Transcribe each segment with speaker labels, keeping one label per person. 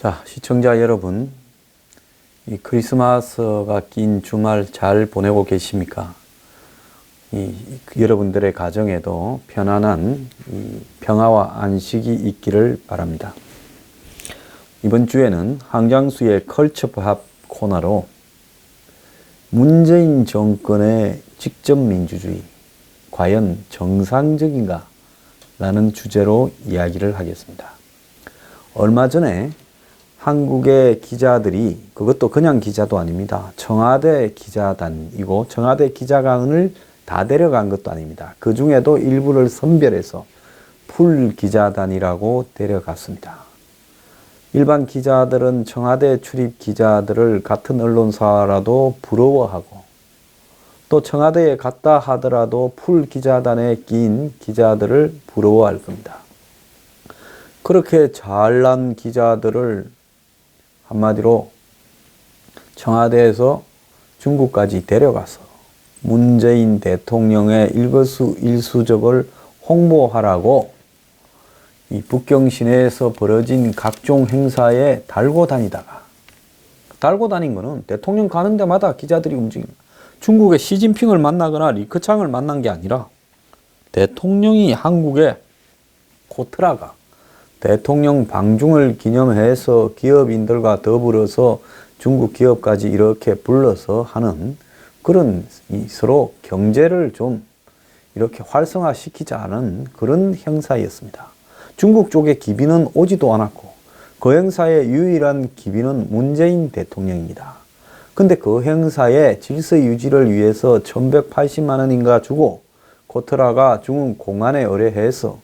Speaker 1: 자, 시청자 여러분, 이 크리스마스가 낀 주말 잘 보내고 계십니까? 여러분들의 가정에도 편안한 평화와 안식이 있기를 바랍니다. 이번 주에는 황장수의 컬처팝 코너로 문재인 정권의 직접민주주의, 과연 정상적인가? 라는 주제로 이야기를 하겠습니다. 얼마 전에 한국의 기자들이, 그것도 그냥 기자도 아닙니다. 청와대 기자단이고 청와대 기자관을 다 데려간 것도 아닙니다. 그 중에도 일부를 선별해서 풀 기자단이라고 데려갔습니다. 일반 기자들은 청와대 출입 기자들을 같은 언론사라도 부러워하고, 또 청와대에 갔다 하더라도 풀 기자단에 낀 기자들을 부러워할 겁니다. 그렇게 잘난 기자들을 한마디로 청와대에서 중국까지 데려가서 문재인 대통령의 일거수일투족을 홍보하라고 이 북경 시내에서 벌어진 각종 행사에 달고 다닌 거는 대통령 가는 데마다 기자들이 움직입니다. 중국의 시진핑을 만나거나 리커창을 만난 게 아니라 대통령이 한국에 코트라가 대통령 방중을 기념해서 기업인들과 더불어서 중국 기업까지 이렇게 불러서 하는 그런 서로 경제를 좀 이렇게 활성화시키자는 그런 행사였습니다. 중국 쪽의 기빈은 오지도 않았고 그 행사의 유일한 기빈은 문재인 대통령입니다. 근데 그 행사의 질서 유지를 위해서 1180만 원인가 주고 코트라가 중국 공안에 의뢰해서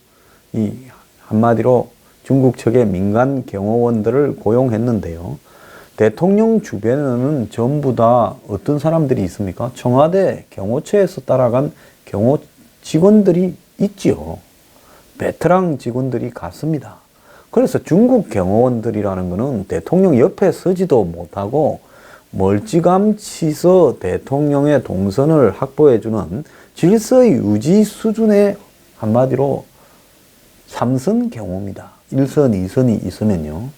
Speaker 1: 한마디로 중국 측의 민간 경호원들을 고용했는데요. 대통령 주변에는 전부 다 어떤 사람들이 있습니까? 청와대 경호처에서 따라간 경호 직원들이 있지요. 베테랑 직원들이 갔습니다. 그래서 중국 경호원들이라는 것은 대통령 옆에 서지도 못하고 멀찌감치서 대통령의 동선을 확보해주는 질서 유지 수준의 한마디로 삼선 경호입니다. 1선, 2선이 있으면요.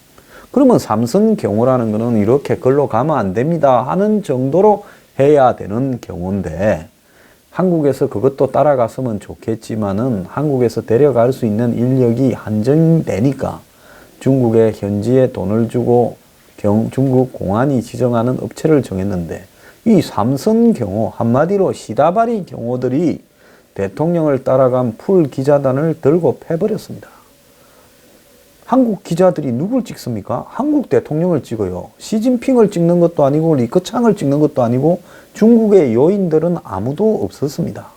Speaker 1: 그러면 삼선 경호라는 것은 이렇게 걸로 가면 안 됩니다 하는 정도로 해야 되는 경우인데, 한국에서 그것도 따라갔으면 좋겠지만은 한국에서 데려갈 수 있는 인력이 한정되니까 중국에 현지에 돈을 주고 중국 공안이 지정하는 업체를 정했는데, 이 삼선 경호, 한마디로 시다바리 경호들이 대통령을 따라간 풀 기자단을 들고 패버렸습니다. 한국 기자들이 누굴 찍습니까? 한국 대통령을 찍어요. 시진핑을 찍는 것도 아니고 리커창을 찍는 것도 아니고 중국의 요인들은 아무도 없었습니다.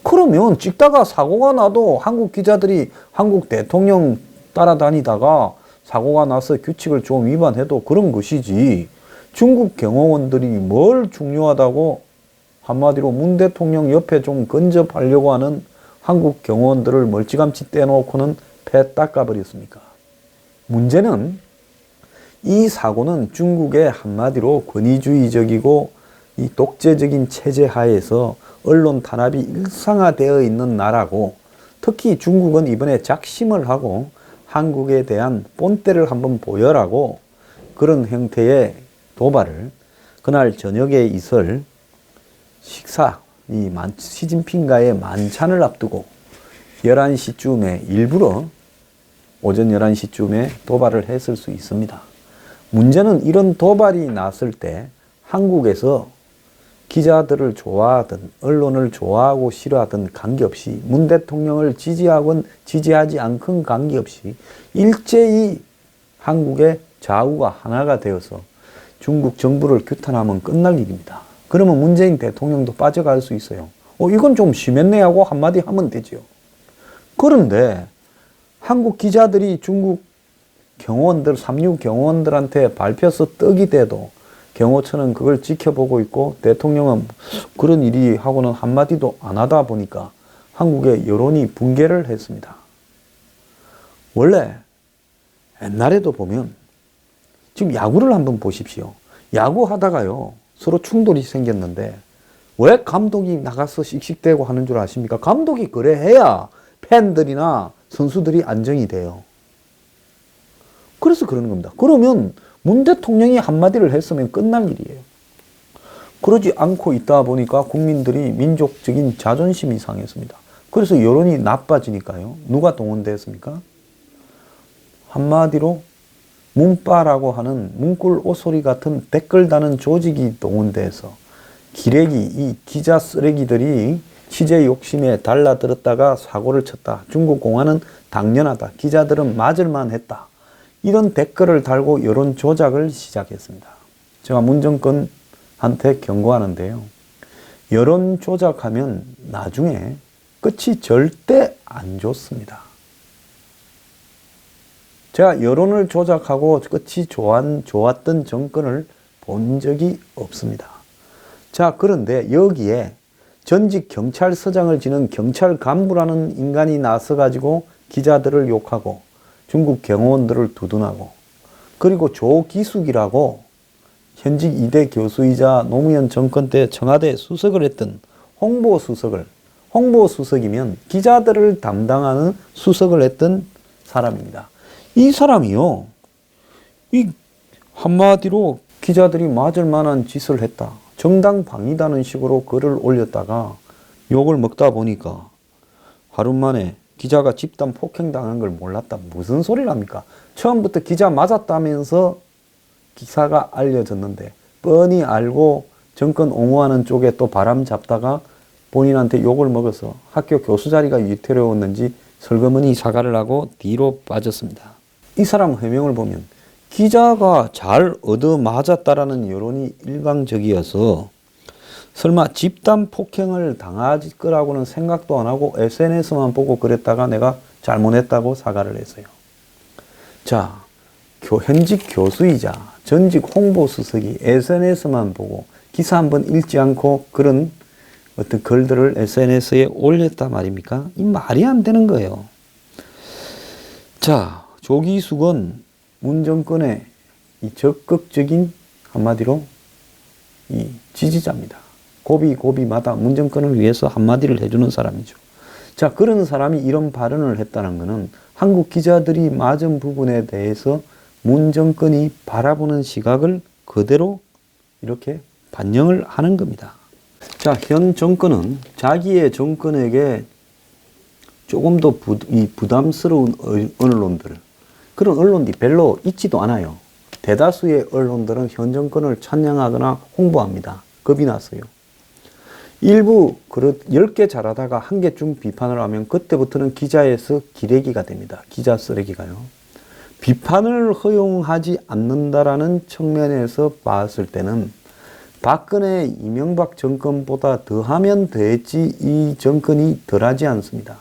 Speaker 1: 그러면 찍다가 사고가 나도 한국 기자들이 한국 대통령 따라다니다가 사고가 나서 규칙을 좀 위반해도 그런 것이지, 중국 경호원들이 뭘 중요하다고 한마디로 문 대통령 옆에 좀 근접하려고 하는 한국 경호원들을 멀찌감치 떼놓고는 패 닦아버렸습니까? 문제는 이 사고는 중국의 한마디로 권위주의적이고 이 독재적인 체제 하에서 언론 탄압이 일상화되어 있는 나라고, 특히 중국은 이번에 작심을 하고 한국에 대한 본때를 한번 보여라고 그런 형태의 도발을 그날 저녁에 있을 식사, 시진핑과의 만찬을 앞두고 11시쯤에 일부러 오전 11시쯤에 도발을 했을 수 있습니다. 문제는 이런 도발이 났을 때 한국에서 기자들을 좋아하든 언론을 좋아하고 싫어하든 관계없이, 문 대통령을 지지하건 지지하지 않건 관계없이 일제히 한국의 좌우가 하나가 되어서 중국 정부를 규탄하면 끝날 일입니다. 그러면 문재인 대통령도 빠져갈 수 있어요. 이건 좀 심했네 하고 한마디 하면 되죠. 그런데 한국 기자들이 중국 경호원들, 3.6 경호원들한테 밟혀서 떡이 돼도 경호처는 그걸 지켜보고 있고 대통령은 그런 일이 하고는 한마디도 안 하다 보니까 한국의 여론이 붕괴를 했습니다. 원래 옛날에도 보면, 지금 야구를 한번 보십시오. 야구하다가요 서로 충돌이 생겼는데 왜 감독이 나가서 씩씩대고 하는 줄 아십니까? 감독이 그래 해야 팬들이나 선수들이 안정이 돼요. 그래서 그러는 겁니다. 그러면 문 대통령이 한마디를 했으면 끝날 일이에요. 그러지 않고 있다 보니까 국민들이 민족적인 자존심이 상했습니다. 그래서 여론이 나빠지니까요. 누가 동원됐습니까? 한마디로 문바라고 하는 문꿀 오소리 같은 댓글 다는 조직이 동원돼서 기레기, 이 기자 쓰레기들이 취재 욕심에 달라들었다가 사고를 쳤다. 중국 공안은 당연하다. 기자들은 맞을만 했다. 이런 댓글을 달고 여론 조작을 시작했습니다. 제가 문 정권한테 경고하는데요. 여론 조작하면 나중에 끝이 절대 안 좋습니다. 제가 여론을 조작하고 끝이 좋았던 정권을 본 적이 없습니다. 자, 그런데 여기에 전직 경찰서장을 지낸 경찰 간부라는 인간이 나서가지고 기자들을 욕하고 중국 경호원들을 두둔하고 그리고 조기숙이라고 현직 2대 교수이자 노무현 정권 때 청와대 수석을 했던 홍보수석이면 기자들을 담당하는 수석을 했던 사람입니다. 이 사람이요, 이 한마디로 기자들이 맞을 만한 짓을 했다. 정당방위다는 식으로 글을 올렸다가 욕을 먹다 보니까 하루 만에 기자가 집단 폭행당한 걸 몰랐다. 무슨 소리랍니까? 처음부터 기자 맞았다면서 기사가 알려졌는데 뻔히 알고 정권 옹호하는 쪽에 또 바람 잡다가 본인한테 욕을 먹어서 학교 교수 자리가 위태로웠는지 설거머니 사과를 하고 뒤로 빠졌습니다. 이 사람 해명을 보면 기자가 잘 얻어맞았다라는 여론이 일방적이어서 설마 집단 폭행을 당할 거라고는 생각도 안 하고 SNS만 보고 그랬다가 내가 잘못했다고 사과를 했어요. 자, 현직 교수이자 전직 홍보수석이 SNS만 보고 기사 한번 읽지 않고 그런 어떤 글들을 SNS에 올렸단 말입니까? 이 말이 안 되는 거예요. 자, 조기숙은 문 정권의 이 적극적인 한마디로 이 지지자입니다. 고비고비마다 문 정권을 위해서 한마디를 해주는 사람이죠. 자, 그런 사람이 이런 발언을 했다는 것은 한국 기자들이 맞은 부분에 대해서 문 정권이 바라보는 시각을 그대로 이렇게 반영을 하는 겁니다. 자, 현 정권은 자기의 정권에게 조금 더 부담스러운 언론들, 그런 언론들이 별로 있지도 않아요. 대다수의 언론들은 현 정권을 찬양하거나 홍보합니다. 겁이 났어요. 일부 10개 잘하다가 1개쯤 비판을 하면 그때부터는 기자에서 기레기가 됩니다. 기자 쓰레기가요. 비판을 허용하지 않는다라는 측면에서 봤을 때는 박근혜 이명박 정권보다 더하면 더했지 이 정권이 덜하지 않습니다.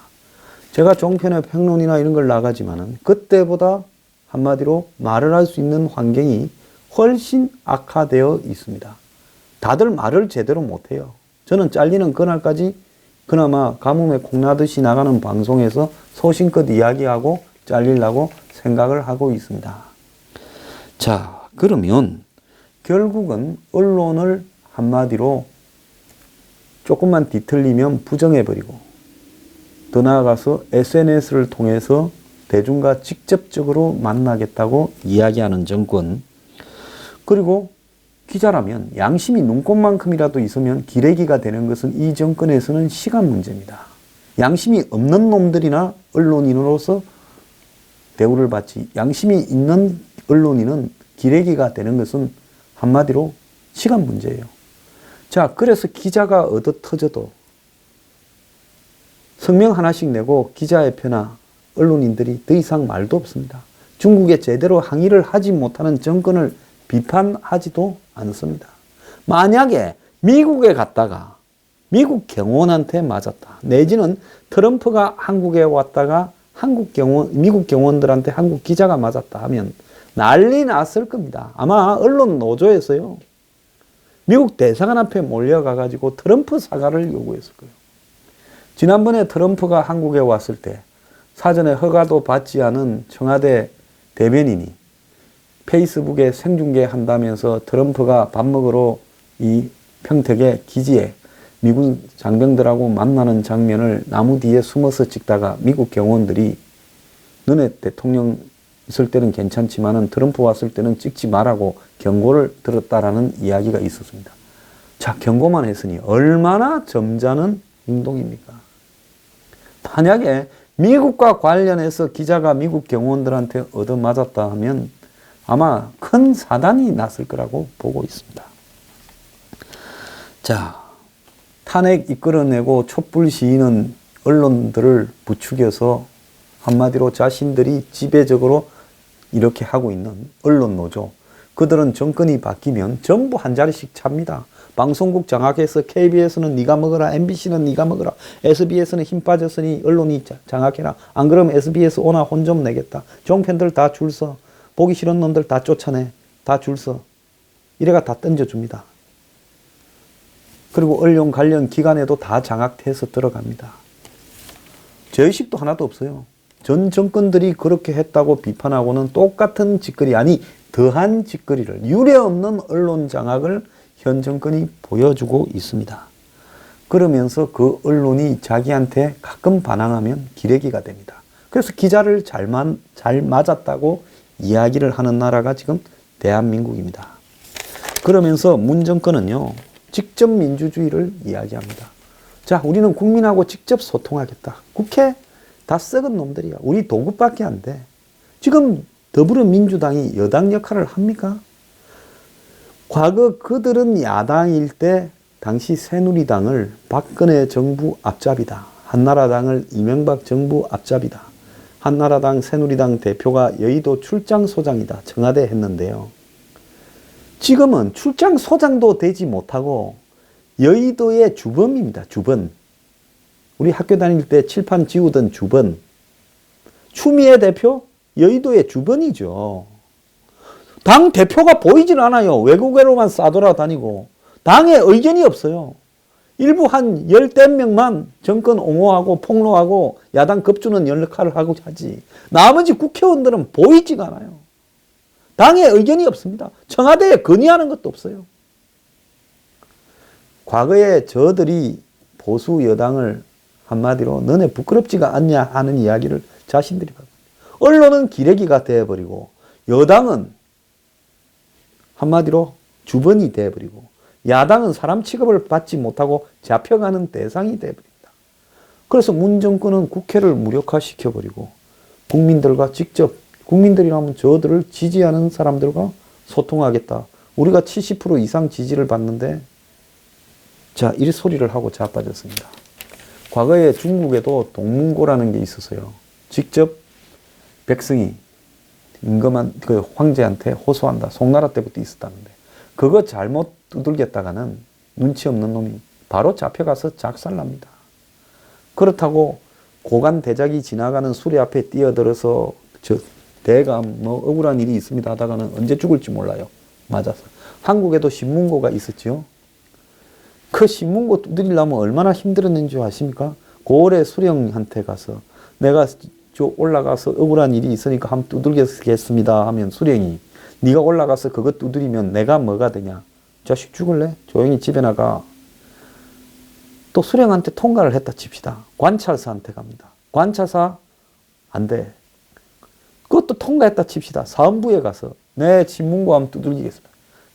Speaker 1: 제가 종편의 평론이나 이런 걸 나가지만은 그때보다 한마디로 말을 할 수 있는 환경이 훨씬 악화되어 있습니다. 다들 말을 제대로 못해요. 저는 잘리는 그날까지 그나마 가뭄에 콩나듯이 나가는 방송에서 소신껏 이야기하고 잘리려고 생각을 하고 있습니다. 자, 그러면 결국은 언론을 한마디로 조금만 뒤틀리면 부정해버리고 더 나아가서 SNS를 통해서 대중과 직접적으로 만나겠다고 이야기하는 정권, 그리고 기자라면 양심이 눈꽃만큼이라도 있으면 기레기가 되는 것은 이 정권에서는 시간 문제입니다. 양심이 없는 놈들이나 언론인으로서 대우를 받지, 양심이 있는 언론인은 기레기가 되는 것은 한마디로 시간 문제예요. 자, 그래서 기자가 얻어 터져도 성명 하나씩 내고 기자의 표나 언론인들이 더 이상 말도 없습니다. 중국에 제대로 항의를 하지 못하는 정권을 비판하지도 않습니다. 만약에 미국에 갔다가 미국 경호원한테 맞았다, 내지는 트럼프가 한국에 왔다가 미국 경호원들한테 한국 기자가 맞았다 하면 난리 났을 겁니다. 아마 언론 노조에서요, 미국 대사관 앞에 몰려가가지고 트럼프 사과를 요구했을 거예요. 지난번에 트럼프가 한국에 왔을 때 사전에 허가도 받지 않은 청와대 대변인이 페이스북에 생중계한다면서 트럼프가 밥 먹으러 이 평택의 기지에 미군 장병들하고 만나는 장면을 나무 뒤에 숨어서 찍다가 미국 경호원들이 너네 대통령 있을 때는 괜찮지만은 트럼프 왔을 때는 찍지 말라고 경고를 들었다라는 이야기가 있었습니다. 자, 경고만 했으니 얼마나 점잖은 행동입니까? 만약에 미국과 관련해서 기자가 미국 경호원들한테 얻어맞았다 하면 아마 큰 사단이 났을 거라고 보고 있습니다. 자, 탄핵 이끌어내고 촛불 시위는 언론들을 부추겨서 한마디로 자신들이 지배적으로 이렇게 하고 있는 언론 노조. 그들은 정권이 바뀌면 전부 한 자리씩 찹니다. 방송국 장악해서 KBS는 네가 먹어라, MBC는 네가 먹어라, SBS는 힘 빠졌으니 언론이 장악해라. 안 그러면 SBS 오나 혼 좀 내겠다. 종편들 다 줄 서. 보기 싫은 놈들 다 쫓아내. 다 줄 서. 이래가 다 던져줍니다. 그리고 언론 관련 기관에도 다 장악해서 들어갑니다. 죄의식도 하나도 없어요. 전 정권들이 그렇게 했다고 비판하고는 똑같은 짓거리, 아니 더한 짓거리를, 유례없는 언론 장악을 현 정권이 보여주고 있습니다. 그러면서 그 언론이 자기한테 가끔 반항하면 기레기가 됩니다. 그래서 기자를 잘 맞았다고 이야기를 하는 나라가 지금 대한민국입니다. 그러면서 문 정권은요, 직접 민주주의를 이야기합니다. 자, 우리는 국민하고 직접 소통하겠다. 국회 다 썩은 놈들이야. 우리 도급밖에 안 돼. 지금 더불어민주당이 여당 역할을 합니까? 과거 그들은 야당일 때 당시 새누리당을 박근혜 정부 앞잡이다. 한나라당을 이명박 정부 앞잡이다. 한나라당 새누리당 대표가 여의도 출장소장이다. 청와대 했는데요. 지금은 출장소장도 되지 못하고 여의도의 주범입니다. 주범. 우리 학교 다닐 때 칠판 지우던 주범. 추미애 대표? 여의도의 주범이죠. 당 대표가 보이질 않아요. 외국으로만 싸돌아다니고. 당에 의견이 없어요. 일부 한 10몇 명만 정권 옹호하고 폭로하고 야당 겁주는 역할을 하고 하지. 나머지 국회의원들은 보이지가 않아요. 당에 의견이 없습니다. 청와대에 건의하는 것도 없어요. 과거에 저들이 보수 여당을 한마디로 너네 부끄럽지가 않냐 하는 이야기를 자신들이 받고, 언론은 기레기가 되어버리고 여당은 한마디로 주번이 되어버리고 야당은 사람 취급을 받지 못하고 잡혀가는 대상이 되어버립니다. 그래서 문 정권은 국회를 무력화시켜버리고 국민들과 직접, 국민들이라면 저들을 지지하는 사람들과 소통하겠다. 우리가 70% 이상 지지를 받는데 자, 이 소리를 하고 자빠졌습니다. 과거에 중국에도 동문고라는 게 있었어요. 직접 백성이 임금한 그 황제한테 호소한다. 송나라 때부터 있었다는데 그거 잘못 두들겼다가는 눈치 없는 놈이 바로 잡혀가서 작살납니다. 그렇다고 고관 대작이 지나가는 수레 앞에 뛰어들어서 저 대가 뭐 억울한 일이 있습니다 하다가는 언제 죽을지 몰라요. 맞아서. 한국에도 신문고가 있었지요. 그 신문고 두드리려면 얼마나 힘들었는지 아십니까? 고을의 수령한테 가서 내가 저 올라가서 억울한 일이 있으니까 한번 두들겠습니다 하면 수령이 네가 올라가서 그거 두드리면 내가 뭐가 되냐? 자식 죽을래? 조용히 집에 나가. 또 수령한테 통과를 했다 칩시다. 관찰사한테 갑니다. 관찰사 안 돼. 그것도 통과했다 칩시다. 사헌부에 가서 내 신문고 한번 두들기겠습니다.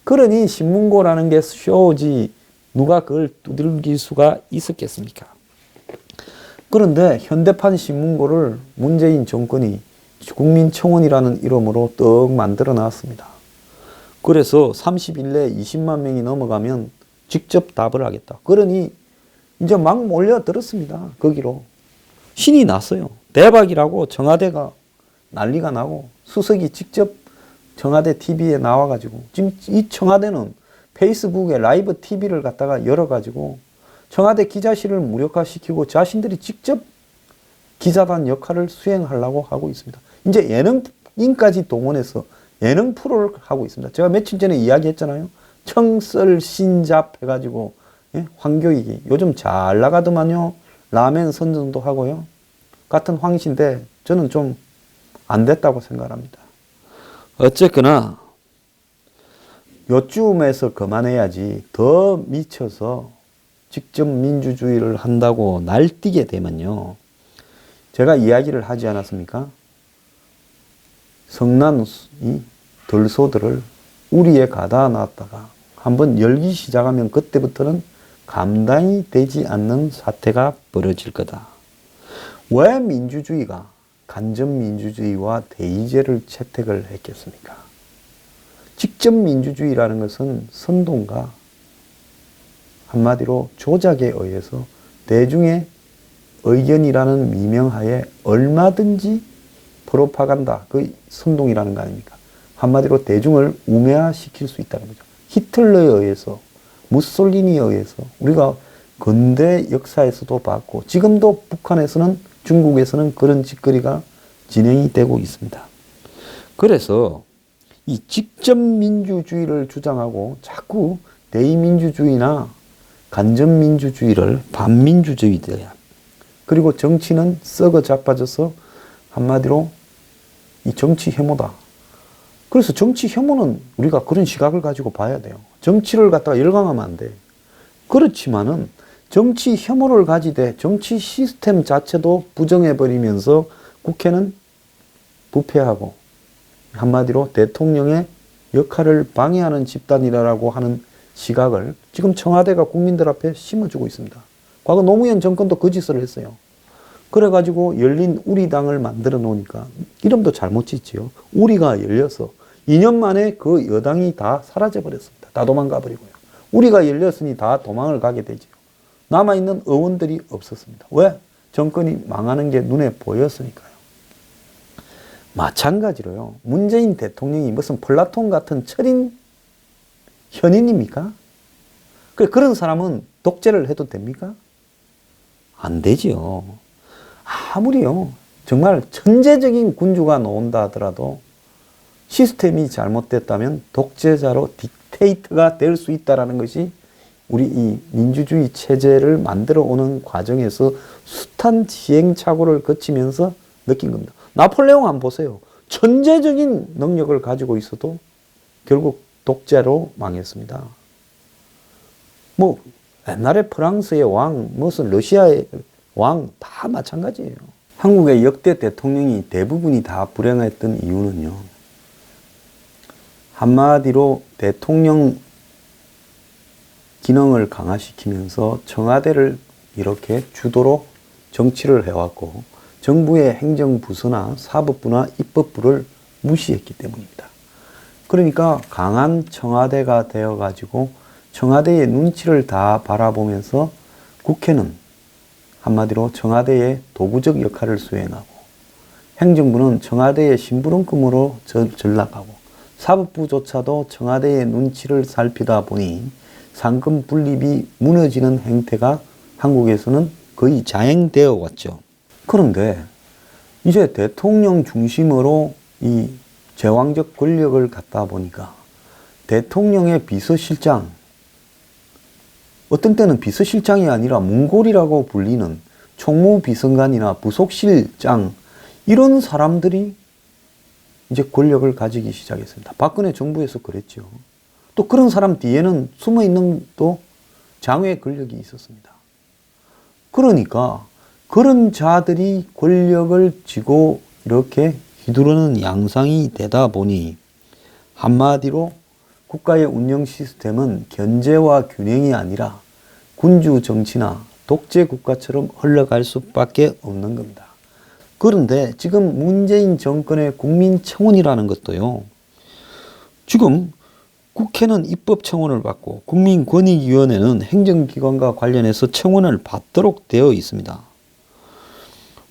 Speaker 1: 그러니 신문고라는 게 쇼지 누가 그걸 두들길 수가 있었겠습니까? 그런데 현대판 신문고를 문재인 정권이 국민청원이라는 이름으로 떡 만들어 놨습니다. 그래서 30일 내에 20만 명이 넘어가면 직접 답을 하겠다. 그러니 이제 막 몰려들었습니다. 거기로. 신이 났어요. 대박이라고 청와대가 난리가 나고 수석이 직접 청와대 TV에 나와가지고 지금 이 청와대는 페이스북에 라이브 TV를 갖다가 열어가지고 청와대 기자실을 무력화시키고 자신들이 직접 기자단 역할을 수행하려고 하고 있습니다. 이제 예능인까지 동원해서 예능 프로를 하고 있습니다. 제가 며칠 전에 이야기했잖아요. 청설신잡 해가지고 황교익이 요즘 잘 나가더만요. 라멘 선전도 하고요. 같은 황신데 저는 좀 안 됐다고 생각합니다. 어쨌거나 요쯤에서 그만해야지 더 미쳐서 직접 민주주의를 한다고 날뛰게 되면요. 제가 이야기를 하지 않았습니까? 성난 이 들소들을 우리에 가다 놨다가 한번 열기 시작하면 그때부터는 감당이 되지 않는 사태가 벌어질 거다. 왜 민주주의가 간접민주주의와 대의제를 채택을 했겠습니까? 직접민주주의라는 것은 선동과 한마디로 조작에 의해서 대중의 의견이라는 미명하에 얼마든지 프로파간다, 그 선동이라는 거 아닙니까? 한마디로 대중을 우매화시킬 수 있다는 거죠. 히틀러에 의해서, 무솔리니에 의해서 우리가 근대 역사에서도 봤고 지금도 북한에서는, 중국에서는 그런 짓거리가 진행이 되고 있습니다. 그래서 이 직접민주주의를 주장하고 자꾸 대의민주주의나 간접민주주의를 반민주주의다. 그리고 정치는 썩어 자빠져서 한마디로 이 정치 혐오다. 그래서 정치 혐오는 우리가 그런 시각을 가지고 봐야 돼요. 정치를 갖다가 열광하면 안 돼. 그렇지만은 정치 혐오를 가지되 정치 시스템 자체도 부정해버리면서 국회는 부패하고 한마디로 대통령의 역할을 방해하는 집단이라고 하는 시각을 지금 청와대가 국민들 앞에 심어주고 있습니다. 과거 노무현 정권도 그 짓을 했어요. 그래가지고 열린 우리당을 만들어 놓으니까 이름도 잘못 짓지요. 우리가 열려서 2년 만에 그 여당이 다 사라져 버렸습니다. 다 도망가 버리고요. 우리가 열렸으니 다 도망을 가게 되지요. 남아있는 의원들이 없었습니다. 왜? 정권이 망하는 게 눈에 보였으니까요. 마찬가지로요. 문재인 대통령이 무슨 플라톤 같은 철인 현인입니까? 그런 사람은 독재를 해도 됩니까? 안 되지요. 아무리요. 정말 천재적인 군주가 나온다 하더라도 시스템이 잘못됐다면 독재자로 딕테이터가 될 수 있다는 것이 우리 이 민주주의 체제를 만들어 오는 과정에서 숱한 시행착오를 거치면서 느낀 겁니다. 나폴레옹 한번 보세요. 천재적인 능력을 가지고 있어도 결국 독재로 망했습니다. 뭐 옛날에 프랑스의 왕, 무슨 러시아의 왕 다 마찬가지예요. 한국의 역대 대통령이 대부분이 다 불행했던 이유는요. 한마디로 대통령 기능을 강화시키면서 청와대를 이렇게 주도로 정치를 해왔고 정부의 행정부서나 사법부나 입법부를 무시했기 때문입니다. 그러니까 강한 청와대가 되어가지고 청와대의 눈치를 다 바라보면서 국회는 한마디로 청와대의 도구적 역할을 수행하고 행정부는 청와대의 심부름꾼으로 전락하고 사법부조차도 청와대의 눈치를 살피다 보니 상권 분립이 무너지는 행태가 한국에서는 거의 자행되어 왔죠. 그런데 이제 대통령 중심으로 이 제왕적 권력을 갖다 보니까 대통령의 비서실장, 어떤 때는 비서실장이 아니라 문골이라고 불리는 총무비서관이나 부속실장, 이런 사람들이 이제 권력을 가지기 시작했습니다. 박근혜 정부에서 그랬죠. 또 그런 사람 뒤에는 숨어있는 또 장외 권력이 있었습니다. 그러니까 그런 자들이 권력을 쥐고 이렇게 휘두르는 양상이 되다 보니 한마디로 국가의 운영 시스템은 견제와 균형이 아니라 군주 정치나 독재 국가처럼 흘러갈 수밖에 없는 겁니다. 그런데 지금 문재인 정권의 국민청원이라는 것도요. 지금 국회는 입법청원을 받고 국민권익위원회는 행정기관과 관련해서 청원을 받도록 되어 있습니다.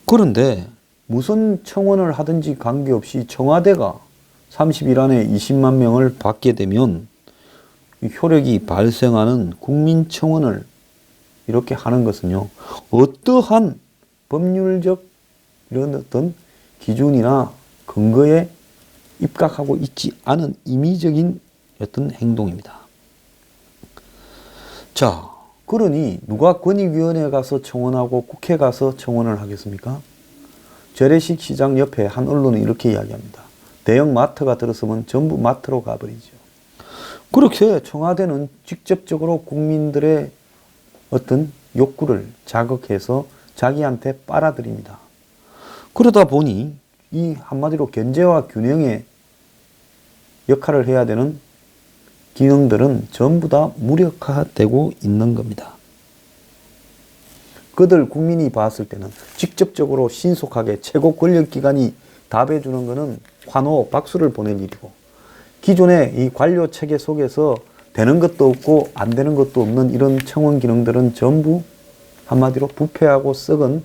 Speaker 1: 그런데 무슨 청원을 하든지 관계없이 청와대가 30일 안에 20만 명을 받게 되면 효력이 발생하는 국민청원을 이렇게 하는 것은요. 어떠한 법률적 이런 어떤 기준이나 근거에 입각하고 있지 않은 임의적인 어떤 행동입니다. 자, 그러니 누가 권익위원회에 가서 청원하고 국회 가서 청원을 하겠습니까? 재래식 시장 옆에 한 언론은 이렇게 이야기합니다. 대형 마트가 들어서면 전부 마트로 가버리죠. 그렇게 청와대는 직접적으로 국민들의 어떤 욕구를 자극해서 자기한테 빨아들입니다. 그러다 보니 이 한마디로 견제와 균형의 역할을 해야 되는 기능들은 전부 다 무력화되고 있는 겁니다. 그들 국민이 봤을 때는 직접적으로 신속하게 최고 권력기관이 답해주는 것은 환호, 박수를 보낼 일이고, 기존의 이 관료 체계 속에서 되는 것도 없고 안 되는 것도 없는 이런 청원 기능들은 전부 한마디로 부패하고 썩은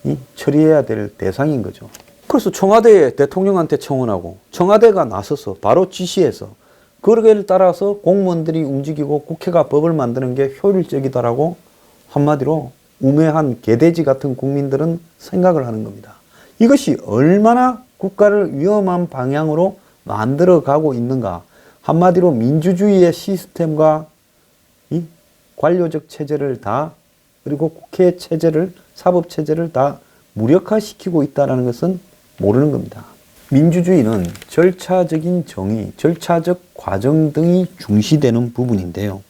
Speaker 1: 이 처리해야 될 대상인 거죠. 그래서 청와대에 대통령한테 청원하고 청와대가 나서서 바로 지시해서 거기를 따라서 공무원들이 움직이고 국회가 법을 만드는 게 효율적이다라고 한마디로 우매한 개돼지 같은 국민들은 생각을 하는 겁니다. 이것이 얼마나 국가를 위험한 방향으로 만들어가고 있는가. 한마디로 민주주의의 시스템과 이 관료적 체제를 다, 그리고 국회 체제를, 사법 체제를 다 무력화시키고 있다는 것은 모르는 겁니다. 민주주의는 절차적인 정의, 절차적 과정 등이 중시되는 부분인데요.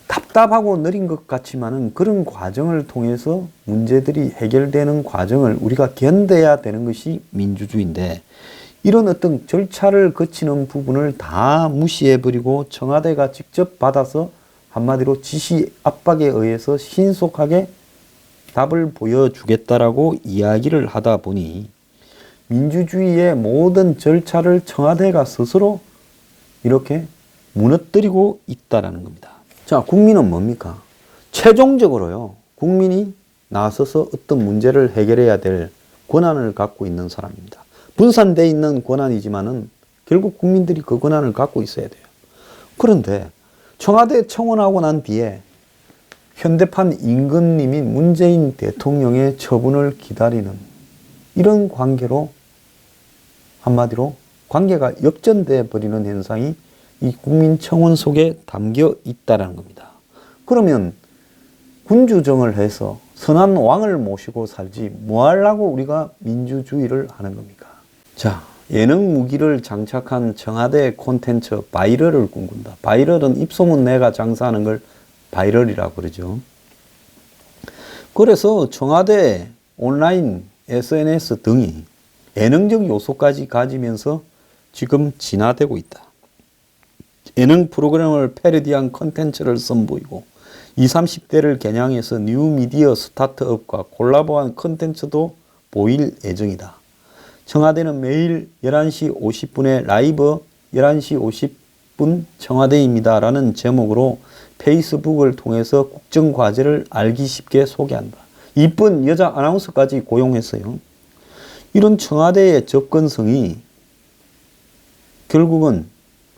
Speaker 1: 답답하고 느린 것 같지만은 그런 과정을 통해서 문제들이 해결되는 과정을 우리가 견뎌야 되는 것이 민주주의인데, 이런 어떤 절차를 거치는 부분을 다 무시해버리고 청와대가 직접 받아서 한마디로 지시 압박에 의해서 신속하게 답을 보여주겠다라고 이야기를 하다 보니 민주주의의 모든 절차를 청와대가 스스로 이렇게 무너뜨리고 있다라는 겁니다. 자, 국민은 뭡니까? 최종적으로요, 국민이 나서서 어떤 문제를 해결해야 될 권한을 갖고 있는 사람입니다. 분산되어 있는 권한이지만은 결국 국민들이 그 권한을 갖고 있어야 돼요. 그런데 청와대 청원하고 난 뒤에 현대판 임금님인 문재인 대통령의 처분을 기다리는 이런 관계로 한마디로 관계가 역전돼 버리는 현상이 이 국민청원 속에 담겨 있다는 겁니다. 그러면 군주정을 해서 선한 왕을 모시고 살지 뭐 하려고 우리가 민주주의를 하는 겁니까? 자, 예능 무기를 장착한 청와대 콘텐츠 바이럴을 꿈꾼다. 바이럴은 입소문 내가 장사하는 걸 바이럴이라고 그러죠. 그래서 청와대 온라인 SNS 등이 예능적 요소까지 가지면서 지금 진화되고 있다. 예능 프로그램을 패러디한 콘텐츠를 선보이고 20, 30대를 겨냥해서 뉴미디어 스타트업과 콜라보한 콘텐츠도 보일 예정이다. 청와대는 매일 11시 50분에 라이브 11시 50분 청와대입니다 라는 제목으로 페이스북을 통해서 국정과제를 알기 쉽게 소개한다. 이쁜 여자 아나운서까지 고용했어요. 이런 청와대의 접근성이 결국은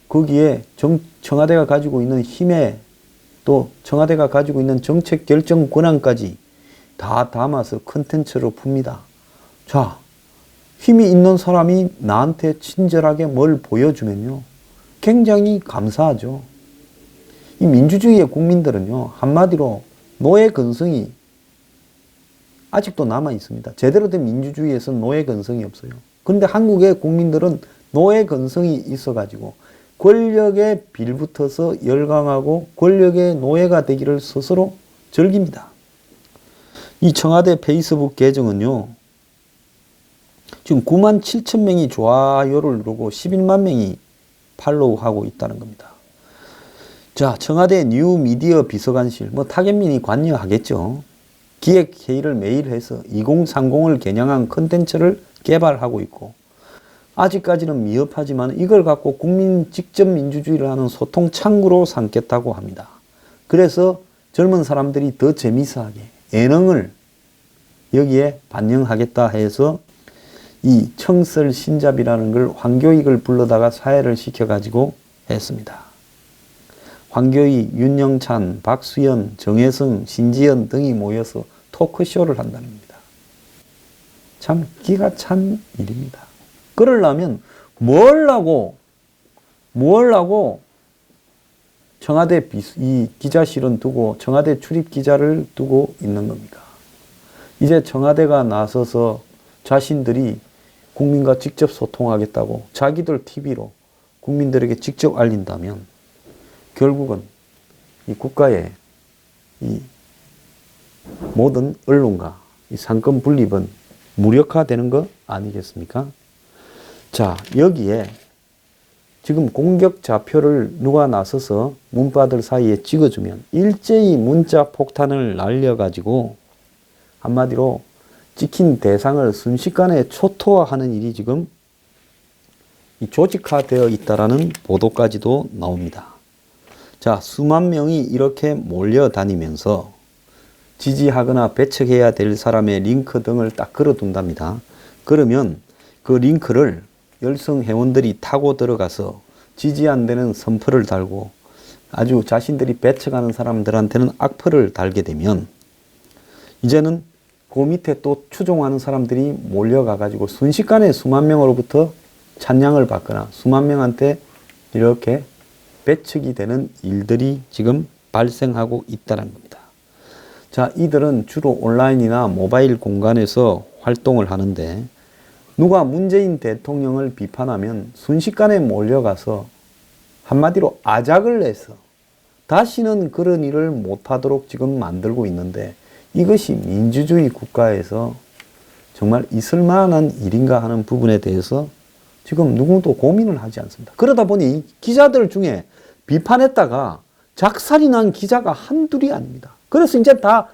Speaker 1: 거기에 청와대가 가지고 있는 힘에 또 청와대가 가지고 있는 정책 결정 권한까지 다 담아서 컨텐츠로 풉니다. 자, 힘이 있는 사람이 나한테 친절하게 뭘 보여주면요, 굉장히 감사하죠. 이 민주주의의 국민들은요, 한마디로 노예 근성이 아직도 남아 있습니다. 제대로 된 민주주의에서는 노예 근성이 없어요. 그런데 한국의 국민들은 노예 근성이 있어가지고 권력에 빌붙어서 열광하고 권력의 노예가 되기를 스스로 즐깁니다. 이 청와대 페이스북 계정은요, 지금 9만 7천 명이 좋아요를 누르고 11만 명이 팔로우하고 있다는 겁니다. 자, 청와대 뉴미디어 비서관실, 타겟민이 관여하겠죠. 기획회의를 매일 해서 2030을 겨냥한 컨텐츠를 개발하고 있고, 아직까지는 미흡하지만 이걸 갖고 국민 직접 민주주의를 하는 소통 창구로 삼겠다고 합니다. 그래서 젊은 사람들이 더 재미있어하게 예능을 여기에 반영하겠다 해서 이 청설 신잡이라는 걸 황교익을 불러다가 사회를 시켜가지고 했습니다. 황교익, 윤영찬, 박수연, 정혜성, 신지연 등이 모여서 토크쇼를 한다는 겁니다. 참 기가 찬 일입니다. 그러려면 뭘 하고 청와대 이 기자실은 두고 청와대 출입 기자를 두고 있는 겁니까? 이제 청와대가 나서서 자신들이 국민과 직접 소통하겠다고 자기들 TV로 국민들에게 직접 알린다면 결국은 이 국가의 이 모든 언론과 이 상권 분립은 무력화되는 거 아니겠습니까? 자, 여기에 지금 공격 좌표를 누가 나서서 문바들 사이에 찍어주면 일제히 문자 폭탄을 날려가지고 한마디로 찍힌 대상을 순식간에 초토화하는 일이 지금 조직화되어 있다라는 보도까지도 나옵니다. 자, 수만 명이 이렇게 몰려다니면서 지지하거나 배척해야 될 사람의 링크 등을 딱 걸어둔답니다. 그러면 그 링크를 열성 회원들이 타고 들어가서 지지 안 되는 선표를 달고 아주 자신들이 배척하는 사람들한테는 악플을 달게 되면 이제는 그 밑에 또 추종하는 사람들이 몰려가 가지고 순식간에 수만 명으로부터 찬양을 받거나 수만 명한테 이렇게 배척이 되는 일들이 지금 발생하고 있다는 겁니다. 자, 이들은 주로 온라인이나 모바일 공간에서 활동을 하는데 누가 문재인 대통령을 비판하면 순식간에 몰려가서 한마디로 아작을 내서 다시는 그런 일을 못하도록 지금 만들고 있는데 이것이 민주주의 국가에서 정말 있을 만한 일인가 하는 부분에 대해서 지금 누구도 고민을 하지 않습니다. 그러다 보니 기자들 중에 비판했다가 작살이 난 기자가 한둘이 아닙니다. 그래서 이제 다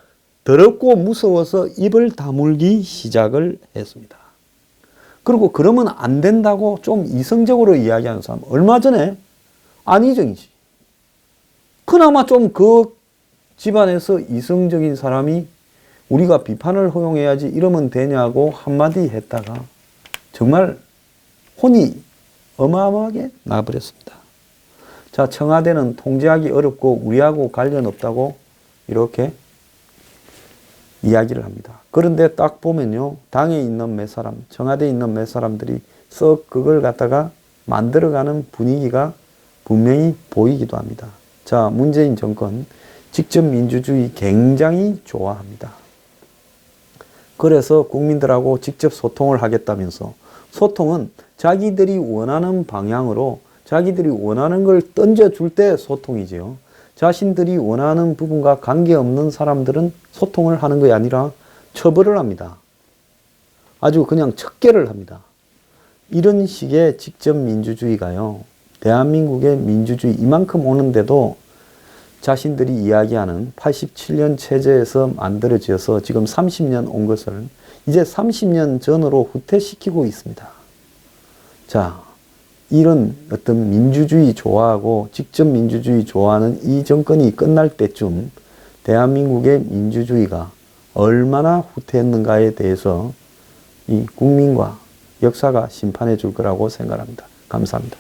Speaker 1: 더럽고 무서워서 입을 다물기 시작을 했습니다. 그리고 그러면 안 된다고 좀 이성적으로 이야기하는 사람 얼마 전에 안희정 씨 그나마 좀 그 집안에서 이성적인 사람이 우리가 비판을 허용해야지 이러면 되냐고 한마디 했다가 정말 혼이 어마어마하게 나버렸습니다. 자, 청와대는 통제하기 어렵고 우리하고 관련 없다고 이렇게 이야기를 합니다. 그런데 딱 보면요, 당에 있는 몇 사람, 청와대에 있는 몇 사람들이 썩 그걸 갖다가 만들어가는 분위기가 분명히 보이기도 합니다. 자, 문재인 정권 직접 민주주의 굉장히 좋아합니다. 그래서 국민들하고 직접 소통을 하겠다면서 소통은 자기들이 원하는 방향으로 자기들이 원하는 걸 던져줄 때 소통이지요. 자신들이 원하는 부분과 관계없는 사람들은 소통을 하는 것이 아니라 처벌을 합니다. 아주 그냥 척결을 합니다. 이런 식의 직접 민주주의가요, 대한민국의 민주주의 이만큼 오는데도 자신들이 이야기하는 87년 체제에서 만들어져서 지금 30년 온 것을 이제 30년 전으로 후퇴시키고 있습니다. 자, 이런 어떤 민주주의 좋아하고 직접 민주주의 좋아하는 이 정권이 끝날 때쯤 대한민국의 민주주의가 얼마나 후퇴했는가에 대해서 이 국민과 역사가 심판해 줄 거라고 생각합니다. 감사합니다.